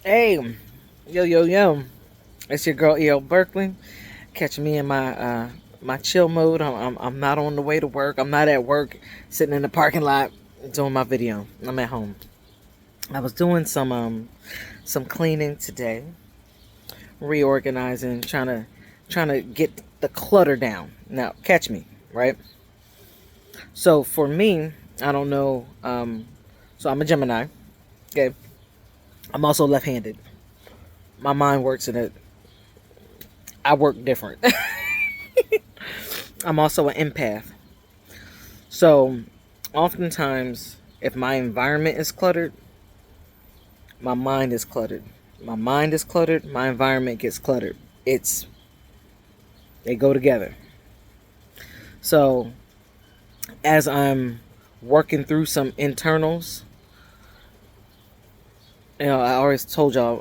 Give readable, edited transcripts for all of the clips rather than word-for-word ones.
Hey, yo, yo, yo. It's your girl E.L. Berkeley. Catch me in my chill mode. I'm not on the way to work. I'm not at work, sitting in the parking lot doing my video. I'm at home. I was doing some cleaning today, reorganizing, trying to get the clutter down. Now, catch me, right? So for me, I don't know. So I'm a Gemini. Okay, I'm also left-handed. My mind works in it. I work different. I'm also an empath. So, oftentimes, if my environment is cluttered, my mind is cluttered. My mind is cluttered, my environment gets cluttered. It's they go together. So, as I'm working through some internals, I always told y'all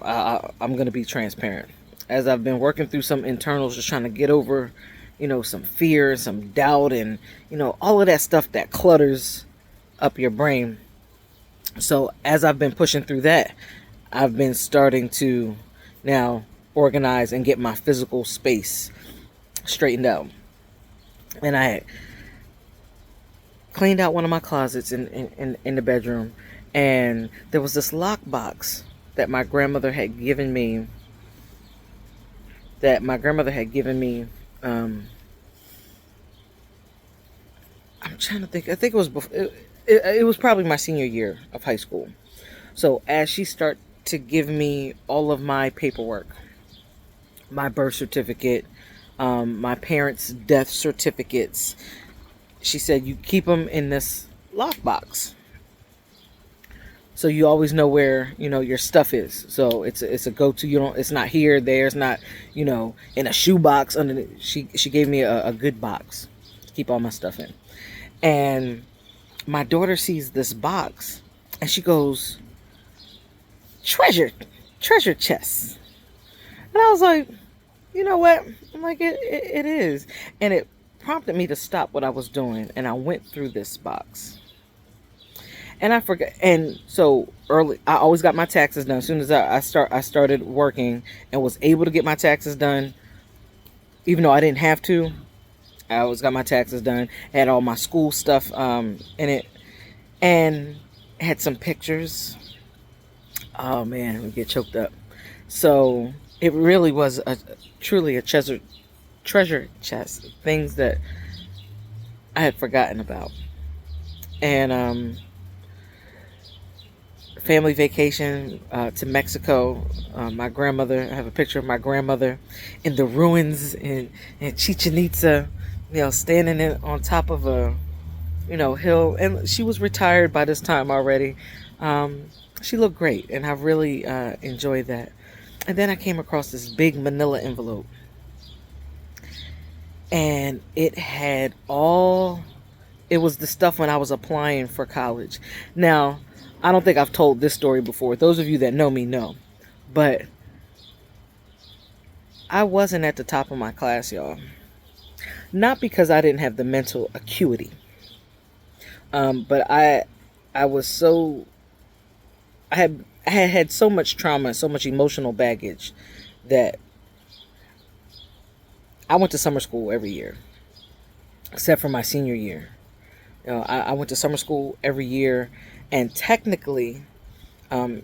I'm going to be transparent. As I've been working through some internals, just trying to get over, some fear, some doubt, and, all of that stuff that clutters up your brain. So as I've been pushing through that, I've been starting to now organize and get my physical space straightened out. And I cleaned out one of my closets in the bedroom, and there was this lockbox that my grandmother had given me. I'm trying to think. I think it was before. It was probably my senior year of high school. So as she started to give me all of my paperwork, my birth certificate, my parents' death certificates, she said, "You keep them in this lockbox, so you always know where your stuff is. So it's a go to. You don't. It's not here. There. It's not in a shoebox underneath." She gave me a good box to keep all my stuff in, and my daughter sees this box, and she goes, "Treasure, treasure chest." And I was like, you know what? I'm like, it is. And it prompted me to stop what I was doing. And I went through this box. And I forgot. And so early, I always got my taxes done. As soon as I started working and was able to get my taxes done, even though I didn't have to, I always got my taxes done. Had all my school stuff in it. And had some pictures. Oh man, we get choked up. So it really was truly a treasure chest, things that I had forgotten about. And family vacation to Mexico. My grandmother, I have a picture of my grandmother in the ruins in Chichen Itza, standing on top of a hill, and she was retired by this time already. She looked great, and I really enjoyed that. And then I came across this big manila envelope, and it was the stuff when I was applying for college. Now, I don't think I've told this story before. Those of you that know me know. But I wasn't at the top of my class, y'all. Not because I didn't have the mental acuity. But I was so I had so much trauma, so much emotional baggage that I went to summer school every year, except for my senior year. I went to summer school every year, and technically, um,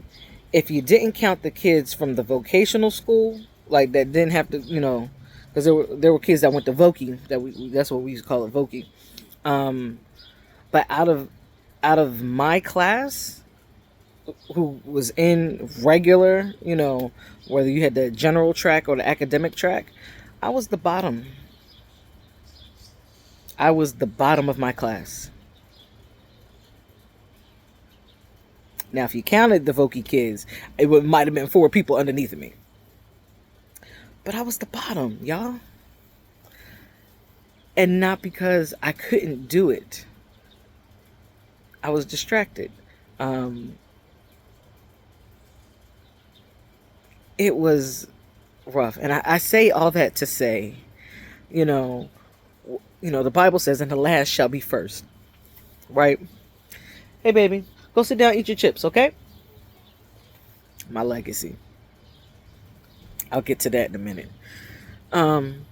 if you didn't count the kids from the vocational school, like that didn't have to, because there were kids that went to Voki, that's what we used to call it, Voki. Um, but out of my class, who was in regular, whether you had the general track or the academic track, I was the bottom. I was the bottom of my class. Now, if you counted the Voki kids, might have been four people underneath of me. But I was the bottom, y'all. And not because I couldn't do it. I was distracted. Um, it was rough. And I say all that to say, you know, the Bible says, "And the last shall be first." Right? Hey, baby, go sit down, eat your chips, okay? My legacy. I'll get to that in a minute. Um,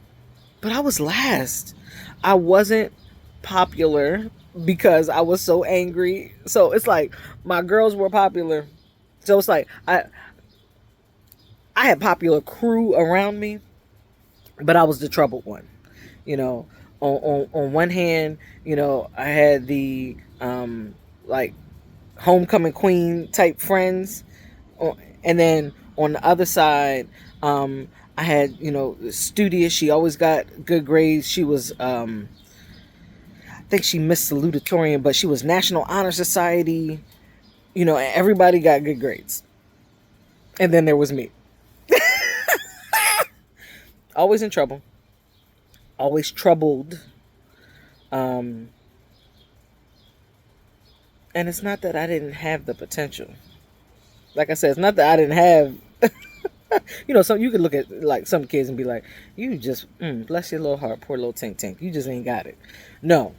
but I was last. I wasn't popular because I was so angry. So it's like my girls were popular. So it's like I had popular crew around me, but I was the troubled one. You know, on one hand, I had the like homecoming queen type friends, and then on the other side, I had studious. She always got good grades. She was I think she missed salutatorian, but she was National Honor Society. And everybody got good grades. And then there was me, always in trouble, always troubled. Um, and it's not that I didn't have the potential. Like I said, it's not that I didn't have. Some you could look at like some kids and be like, "You just bless your little heart, poor little tink tink. You just ain't got it." No,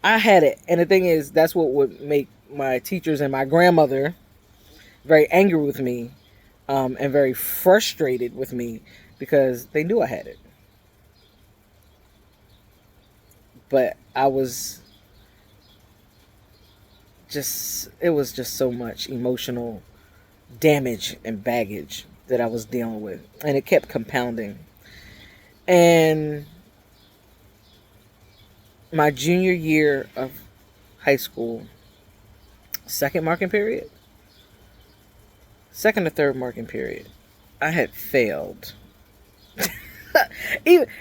I had it, and the thing is, that's what would make my teachers and my grandmother very angry with me, and very frustrated with me because they knew I had it. But I was just, it was just so much emotional damage and baggage that I was dealing with, and it kept compounding. And my junior year of high school, second marking period, second or third marking period, I had failed.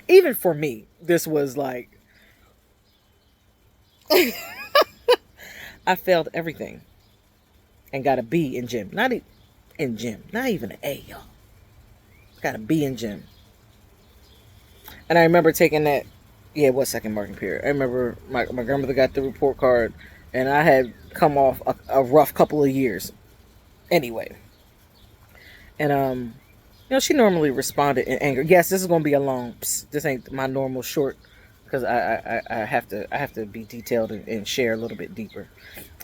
Even for me, this was like I failed everything and got a B in gym. Not in gym, not even an A, y'all. Got a B in gym. And I remember taking that. Yeah, it was second marking period. I remember my grandmother got the report card, and I had come off a rough couple of years. Anyway, and she normally responded in anger. Yes, this is gonna be a long. This ain't my normal short, because I have to be detailed and share a little bit deeper.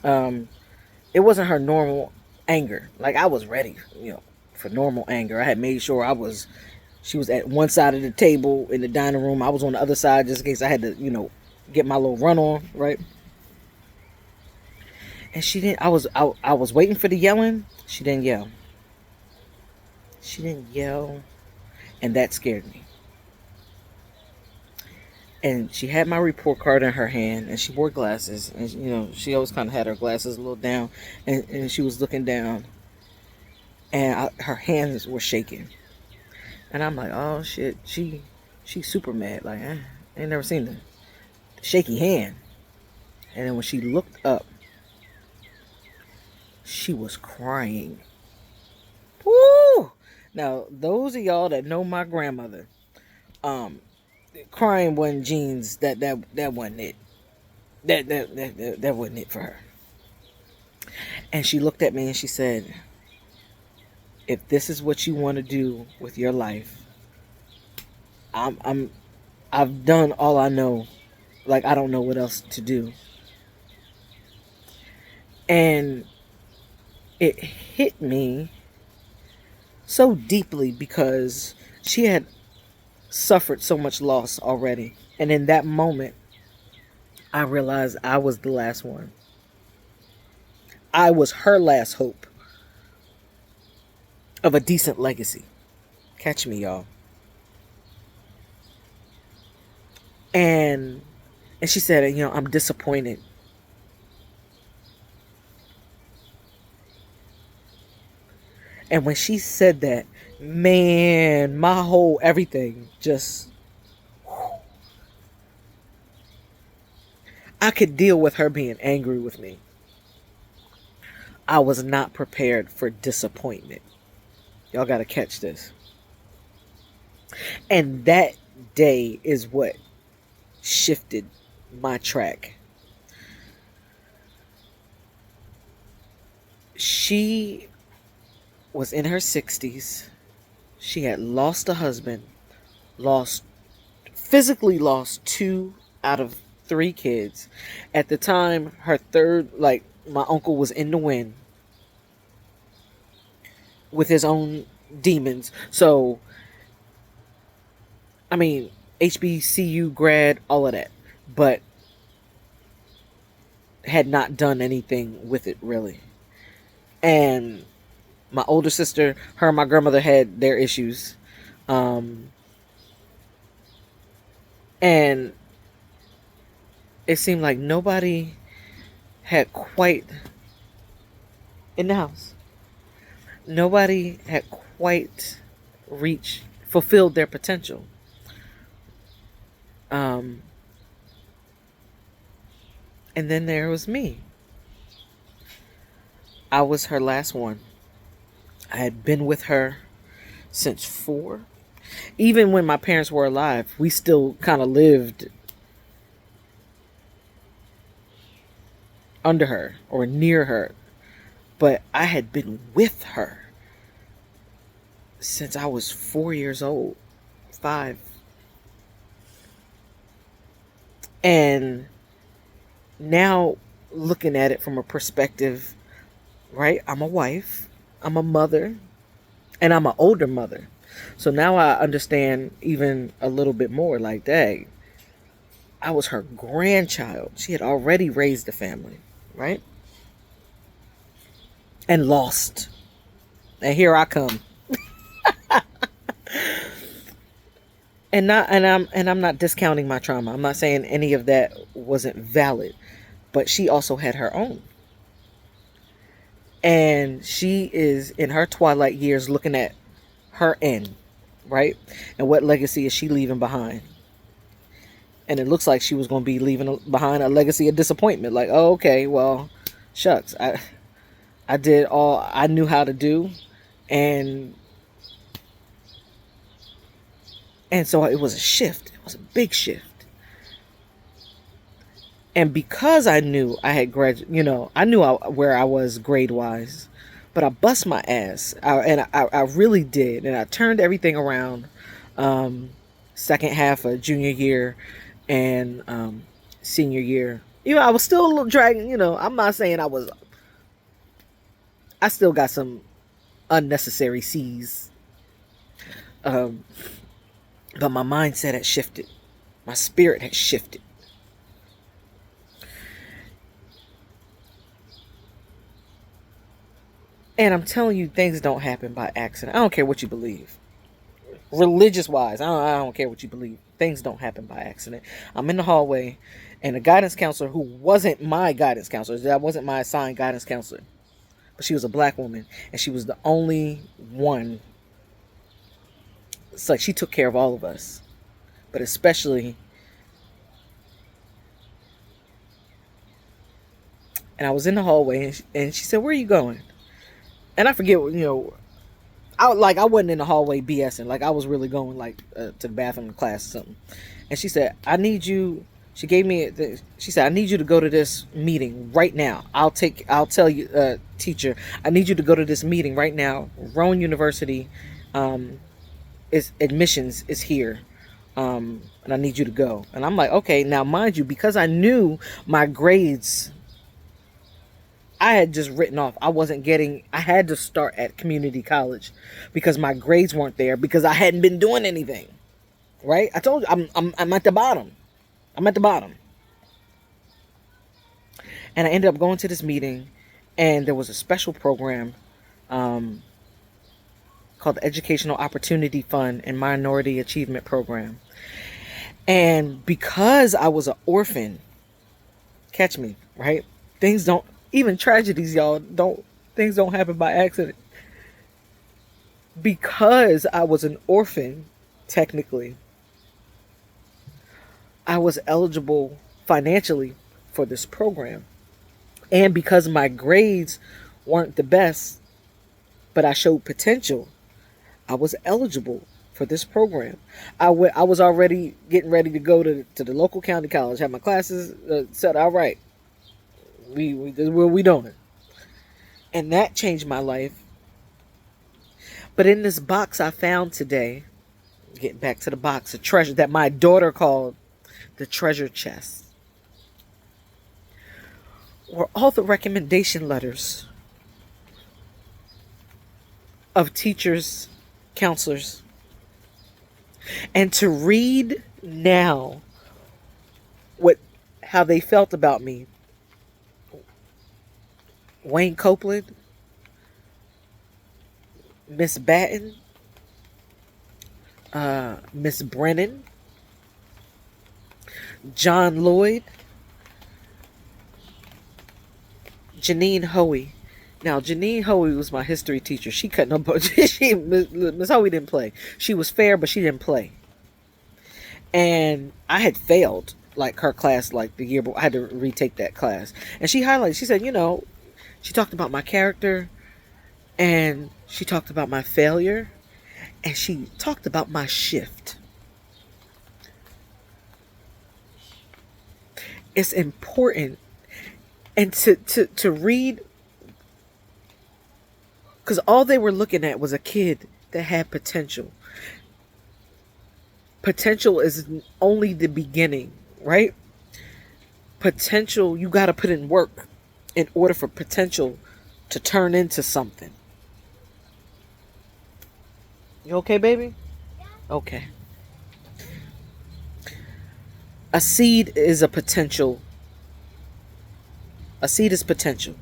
It wasn't her normal anger. Like, I was ready, for normal anger. I had made sure she was at one side of the table in the dining room. I was on the other side just in case I had to, get my little run on, right? And she didn't. I was waiting for the yelling. She didn't yell. She didn't yell, and that scared me. And she had my report card in her hand, and she wore glasses, and she always kind of had her glasses a little down, and she was looking down, and her hands were shaking, and I'm like, oh shit, she's super mad. Like, I ain't never seen the shaky hand. And then when she looked up, she was crying. Woo! Now, those of y'all that know my grandmother, crying wasn't jeans. That wasn't it. That wasn't it for her. And she looked at me and she said, "If this is what you want to do with your life, I've done all I know. Like, I don't know what else to do." And it hit me so deeply because she had suffered so much loss already. And in that moment, I realized I was the last one. I was her last hope of a decent legacy. Catch me, y'all. And she said, "I'm disappointed." And when she said that, man, my whole everything just, I could deal with her being angry with me. I was not prepared for disappointment. Y'all got to catch this. And that day is what shifted my track. She was in her 60s. She had lost a husband, physically lost 2 out of 3 kids. At the time, her third, like, my uncle was in the wind with his own demons. So I mean, HBCU grad, all of that, but had not done anything with it really. And my older sister, her and my grandmother had their issues. Um, and it seemed like nobody had quite, in the house, nobody had quite fulfilled their potential. Um, and then there was me. I was her last one. I had been with her since 4. Even when my parents were alive, we still kind of lived under her or near her. But I had been with her since I was 4 years old, 5. And now looking at it from a perspective, right? I'm a wife, I'm a mother, and I'm an older mother. So now I understand even a little bit more like, dang, I was her grandchild. She had already raised a family, right? And lost. And here I come. And I'm not discounting my trauma. I'm not saying any of that wasn't valid, but she also had her own. And she is in her twilight years looking at her end, right? And what legacy is she leaving behind? And it looks like she was going to be leaving behind a legacy of disappointment. Like, oh, okay, well, shucks, I did all I knew how to do, and so it was a shift. It was a big shift. And because I knew I had I knew where I was grade wise, but I bust my ass, I really did, and I turned everything around. Second half of junior year and senior year. I was still a little dragging. I'm not saying I still got some unnecessary C's, um, but my mindset had shifted, my spirit had shifted. And I'm telling you, things don't happen by accident. I don't care what you believe. Religious wise, I don't care what you believe. Things don't happen by accident. I'm in the hallway, and a guidance counselor who wasn't my guidance counselor, that wasn't my assigned guidance counselor, but she was a black woman, and she was the only one. It's like she took care of all of us, but especially, and I was in the hallway, and she said, "Where are you going?" And I forget, I wasn't in the hallway BSing. Like, I was really going, like, to the bathroom class or something. And she said, I need you. She gave me. She said, I need you to go to this meeting right now. I'll tell you, teacher. I need you to go to this meeting right now. Rowan University, is admissions is here, and I need you to go. And I'm like, okay. Now, mind you, because I knew my grades, I had just written off. I had to start at community college because my grades weren't there because I hadn't been doing anything. Right? I told you, I'm at the bottom. I'm at the bottom. And I ended up going to this meeting, and there was a special program called the Educational Opportunity Fund and Minority Achievement Program. And because I was an orphan, catch me, right? Even tragedies, y'all, things don't happen by accident. Because I was an orphan, technically, I was eligible financially for this program. And because my grades weren't the best, but I showed potential, I was eligible for this program. I was already getting ready to go to the local county college, have my classes set. All right, this is what we doing. And that changed my life. But in this box I found today, getting back to the box of treasure that my daughter called the treasure chest, were all the recommendation letters of teachers, counselors, And to read now what how they felt about me. Wayne Copeland, Miss Batten, Miss Brennan, John Lloyd, Janine Hoey. Now, Janine Hoey was my history teacher. She cut no Miss Hoey didn't play. She was fair, but she didn't play. And I had failed like her class like the year before. I had to retake that class. And she highlighted, she said, she talked about my character, and she talked about my failure, and she talked about my shift. It's important. And to read, because all they were looking at was a kid that had potential. Potential is only the beginning, right? Potential, you got to put in work in order for potential to turn into something. You okay, baby? Okay. A seed is a potential. A seed is potential.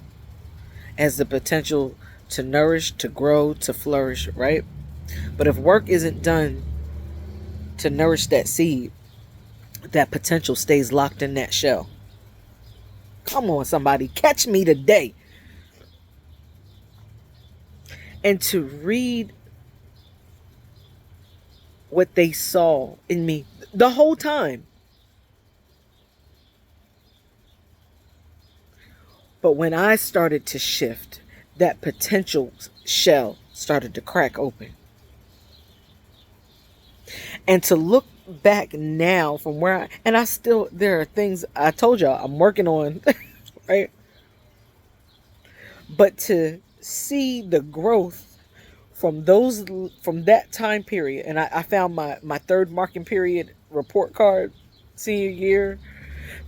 Has the potential to nourish, to grow, to flourish, right? But if work isn't done to nourish that seed, that potential stays locked in that shell. Come on, somebody, catch me today. And to read what they saw in me the whole time. But when I started to shift, that potential shell started to crack open. And to look back now from where there are things I told y'all I'm working on, right? But to see the growth from that time period, and I found my third marking period report card senior year,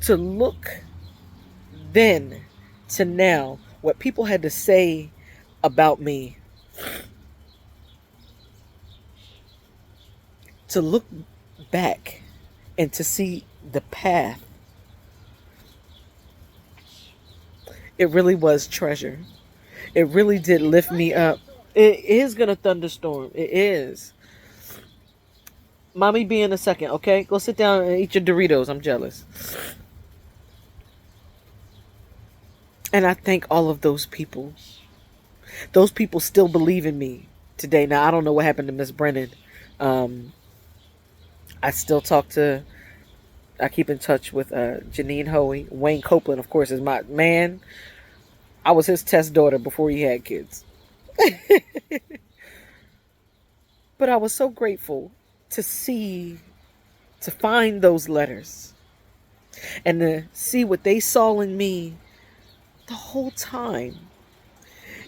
to look then to now, what people had to say about me, to look back and to see the path, it really was treasure. It really did lift me up. It is gonna thunderstorm. It is. Mommy be in a second, okay? Go sit down and eat your Doritos. I'm jealous. And I thank all of those people. Those people still believe in me today. Now, I don't know what happened to Miss Brennan. I still I keep in touch with Janine Hoey. Wayne Copeland, of course, is my man. I was his test daughter before he had kids. But I was so grateful to find those letters and to see what they saw in me the whole time,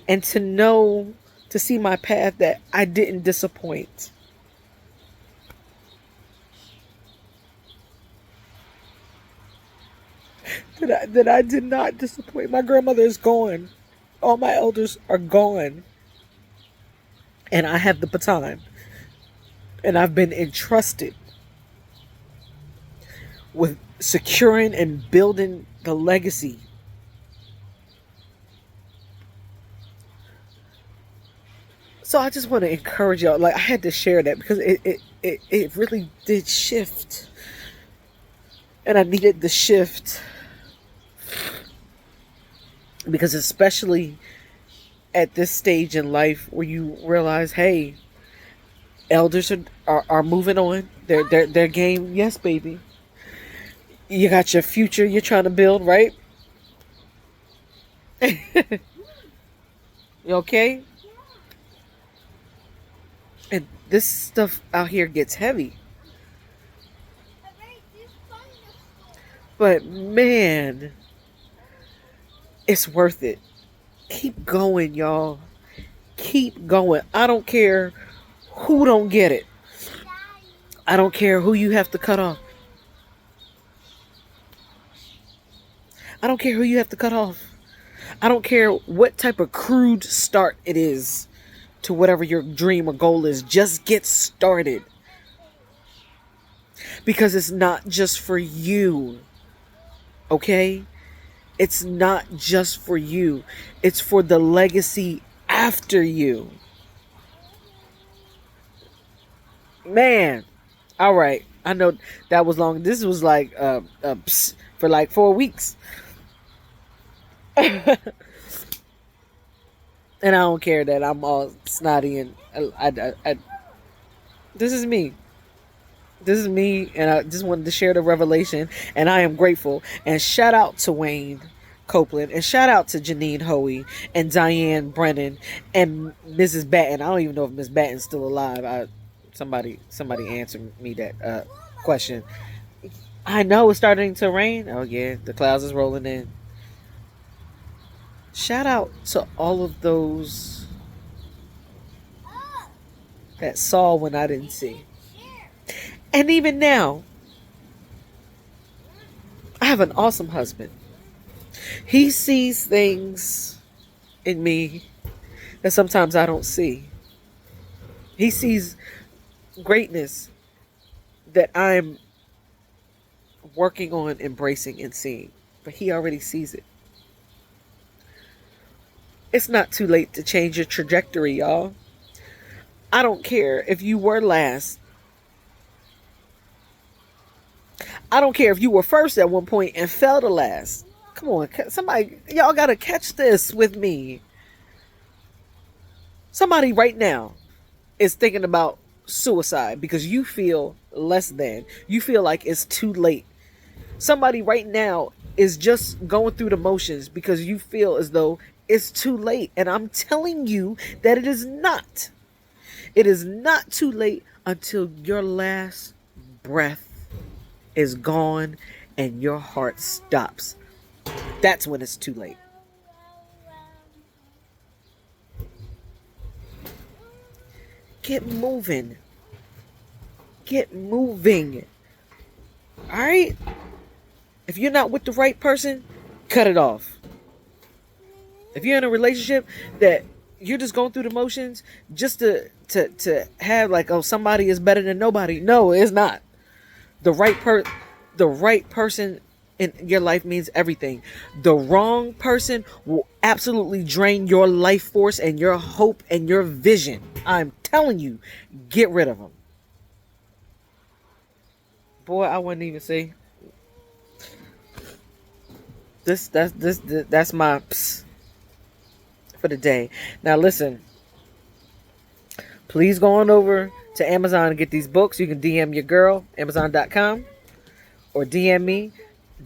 and to see my path, that I didn't disappoint. That I did not disappoint. My grandmother is gone. All my elders are gone. And I have the baton. And I've been entrusted with securing and building the legacy. So I just want to encourage y'all. Like, I had to share that because it really did shift. And I needed the shift. Because especially at this stage in life where you realize, hey, elders are moving on. Their game. Yes, baby. You got your future you're trying to build, right? You okay? And this stuff out here gets heavy. But man, it's worth it. Keep going, y'all. Keep going. I don't care who don't get it. I don't care who you have to cut off. I don't care who you have to cut off. I don't care what type of crude start it is to whatever your dream or goal is. Just get started. Because it's not just for you, okay? It's not just for you, it's for the legacy after you. Man, all right. I know that was long. This was like for like 4 weeks. And I don't care that I'm all snotty and this is me. This is me, and I just wanted to share the revelation, and I am grateful. And shout out to Wayne Copeland, and shout out to Janine Hoey, and Diane Brennan, and Mrs. Batten. I don't even know if Miss Batten's still alive. Somebody answered me that question. I know it's starting to rain. Oh yeah, the clouds is rolling in. Shout out to all of those that saw when I didn't see. And even now, I have an awesome husband. He sees things in me that sometimes I don't see. He sees greatness that I'm working on embracing and seeing, but he already sees it. It's not too late to change your trajectory, y'all. I don't care if you were last. I don't care if you were first at one point and fell to last. Come on, somebody, y'all gotta catch this with me. Somebody right now is thinking about suicide because you feel less than. You feel like it's too late. Somebody right now is just going through the motions because you feel as though it's too late. And I'm telling you that it is not. It is not too late until your last breath is gone and your heart stops. That's when it's too late. Get moving. Get moving. All right? If you're not with the right person, cut it off. If you're in a relationship that you're just going through the motions just to have like, oh, somebody is better than nobody. No, it's not. The right person in your life means everything. The wrong person will absolutely drain your life force and your hope and your vision. I'm telling you, get rid of them. Boy, I wouldn't even say that's my psst for the day. Now listen, please go on over to Amazon and get these books. You can DM your girl, Amazon.com, or DM me,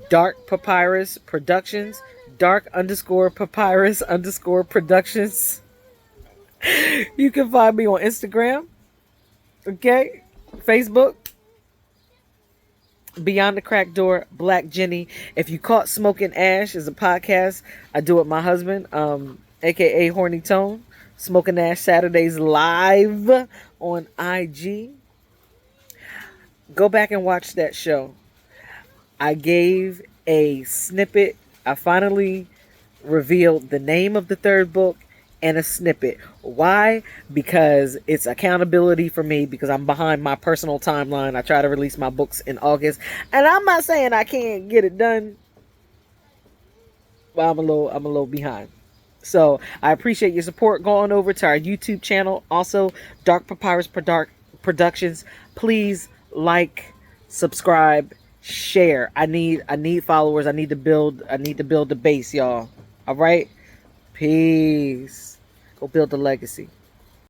Dark Papyrus Productions, Dark_Papyrus_Productions. You can find me on Instagram, okay, Facebook, Beyond the Crack Door, Black Jenny. If you caught Smoking Ash is a podcast I do with my husband, aka Horny Tone. Smoking Ash Saturdays live on IG. Go back and watch that show. I gave a snippet. I finally revealed the name of the third book and a snippet. Why? Because it's accountability for me, because I'm behind my personal timeline. I try to release my books in August, and I'm not saying I can't get it done, but I'm a little behind. So I appreciate your support. Going over to our YouTube channel, also Dark Papyrus Productions. Please like, subscribe, share. I need followers. I need to build the base, y'all. All right. Peace. Go build the legacy.